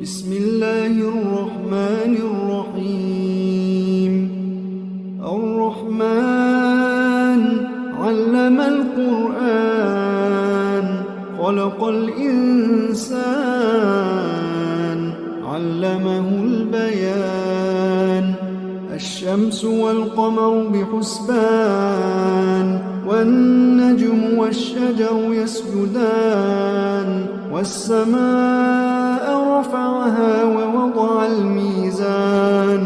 بسم الله الرحمن الرحيم. الرحمن علم القرآن خلق الإنسان علمه البيان. الشمس والقمر بحسبان والنجم والشجر يسجدان والسماء رفعها ووضع الميزان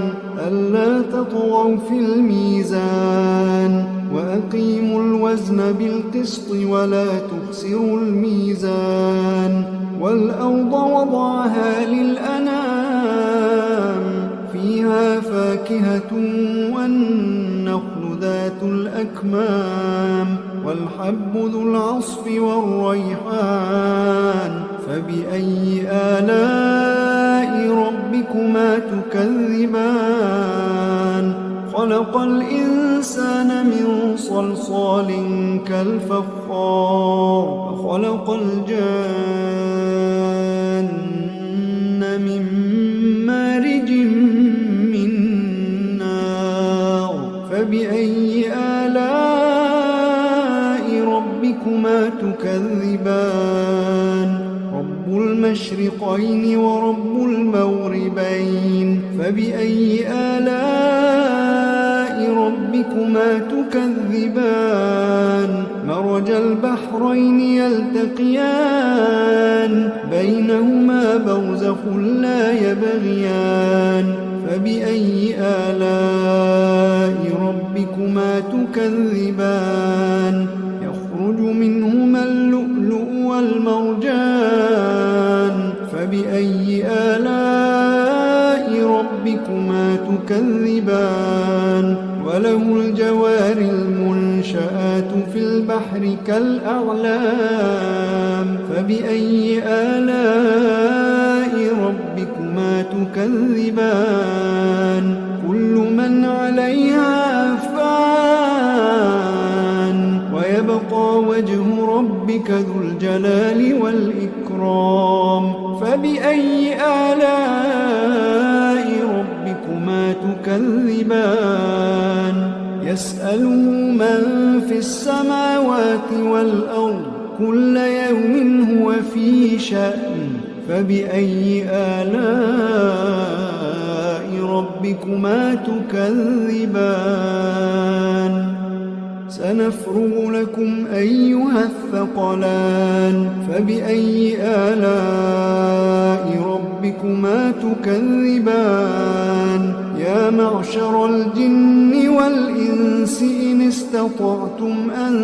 ألا تطغوا في الميزان وأقيموا الوزن بالقسط ولا تخسروا الميزان. والأرض وضعها للأنام فيها فاكهة والنخل ذات الأكمام والحب ذو العصف والريحان. فبأي آلاء ربكما تكذبان؟ خلق الإنسان من صلصال كالفخار وخلق الجان من مارج من نار. فبأي آلاء ربكما تكذبان؟ رب المشرقين ورب المغربين. فبأي آلاء ربكما تكذبان؟ مرج البحرين يلتقيان بينهما برزخ لا يبغيان. فبأي آلاء ربكما تكذبان؟ يخرج منهما اللؤلؤ والمرجان. فبأي آلاء ربكما تكذبان؟ وله الجوار المنشآت في البحر كالأعلام. فبأي آلاء ربكما تكذبان؟ كل من عليها فان ويبقى وجه ربك ذو الجلال والإكرام. فبأي آلاء ربكما تكذبان؟ يسأله من في السماوات والأرض كل يوم هو في شأن. فبأي آلاء ربكما تكذبان؟ سنفرغ لكم أيها الثقلان. فبأي آلاء ربكما تكذبان؟ يا معشر الجن والإنس إن استطعتم أن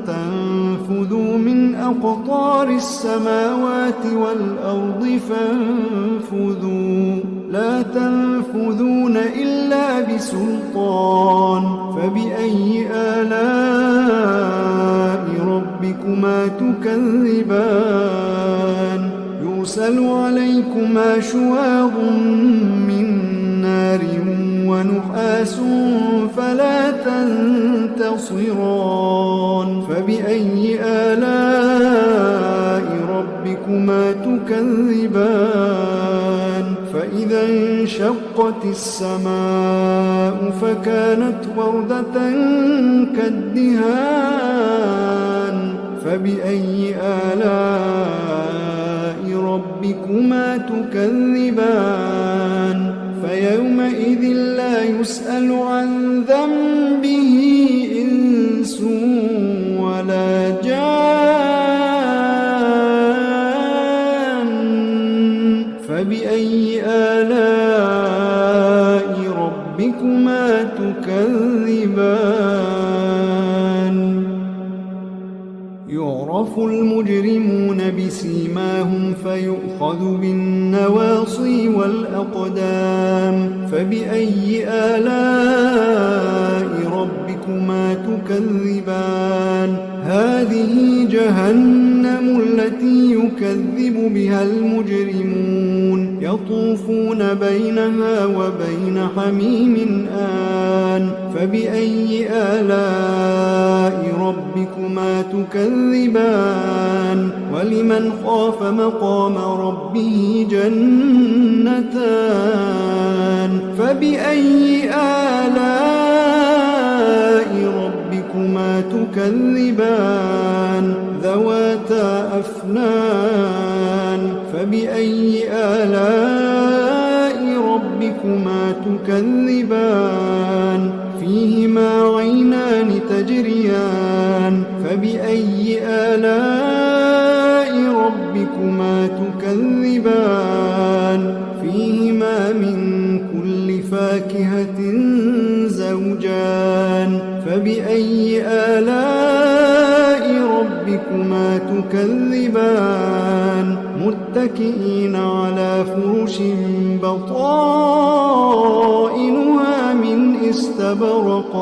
تنفذوا من أقطار السماوات والأرض فانفذوا لا تنفذون إلا بسلطان. فبأي آلاء ربكما تكذبان؟ يرسل عليكما شواظ من نار ونحاس فلا تنتصران. فبأي آلاء ربكما تكذبان؟ فإذا انشقت السماء فكانت وردة كالدهان. فبأي آلاء ربكما تكذبان؟ فيومئذ لا يسأل عن ذنبه إنس ولا جان. فبأي آلاء ربكما تكذبان؟ يعرف المجرمون بسيماهم فيؤخذ بالنواصي والأقدام. فبأي آلاء ربكما تكذبان؟ هذه جهنم التي يكذب بها المجرمون يطوفون بينها وبين حميم آن فبأي آلاء ربكما تكذبان ولمن خاف مقام ربه جنتان فبأي آلاء ربكما تكذبان ذواتا أفنان فبأي آلاء ربكما تكذبان فيهما عينان تجريان فبأي آلاء ربكما تكذبان فيهما من كل فاكهة زوجان فبأي آلاء ربكما تكذبان متكئين على فرش بطائنها من استبرق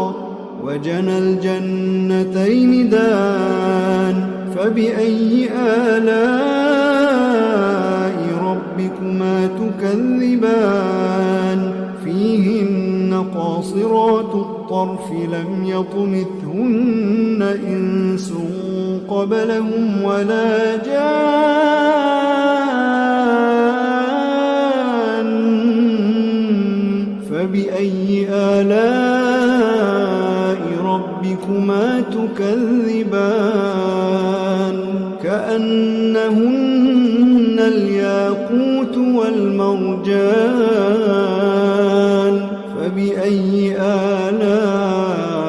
وجنى الجنتين دان فبأي آلاء ربكما تكذبان فيهن قاصرات الطرف لم يطمثهن إنس قبلهم ولا جان فبأي آلاء ربكما تكذبان كأنهن الياقوت والمرجان فبأي آلاء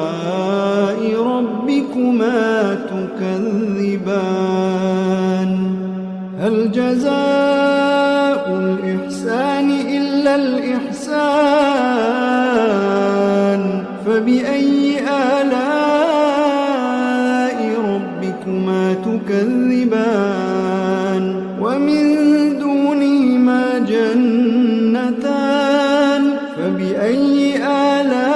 ربكما تكذبان هل جزاء الإحسان إلا الإحسان فبأي آلاء ربكما تكذبان ومن دونهما جنتان فبأي آلاء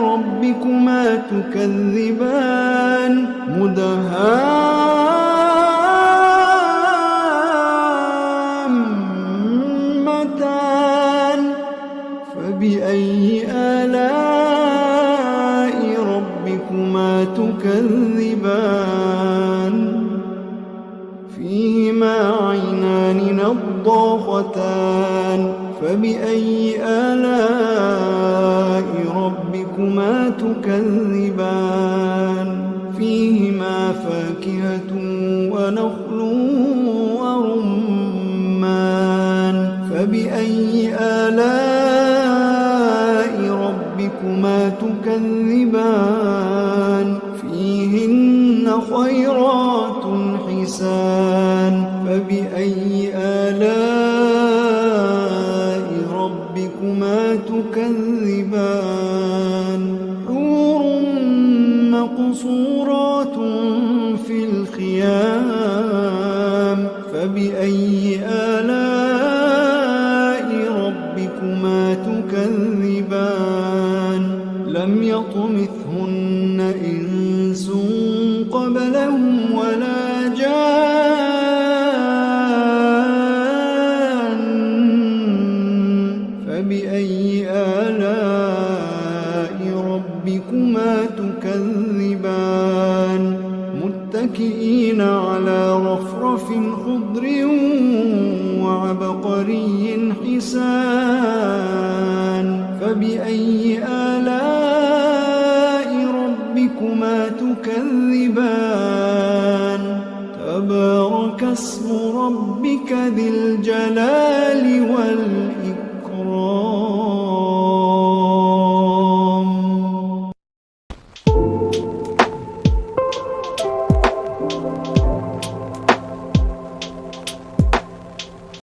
ربكما تكذبان مدهامتان فبأي آلاء ربكما تكذبان فيهما عينان نضاختان فبأي آلاء ربكما تكذبان فيهما فاكهة ونخل ورمان فبأي آلاء ربكما تكذبان فيهن خيرات حسان فبأي آلاء ربكما تكذبان حور مقصورات في الخيام فبأي آلاء ربكما تكذبان لم يطمثهن إنس قبلهم ولا جان فبأي آلاء ربكما تكذبان متكئين على رفرف خضر وعبقري حسان فبأي آلاء ربكما تكذبان تبارك اسم ربك ذي الجلال والإكرام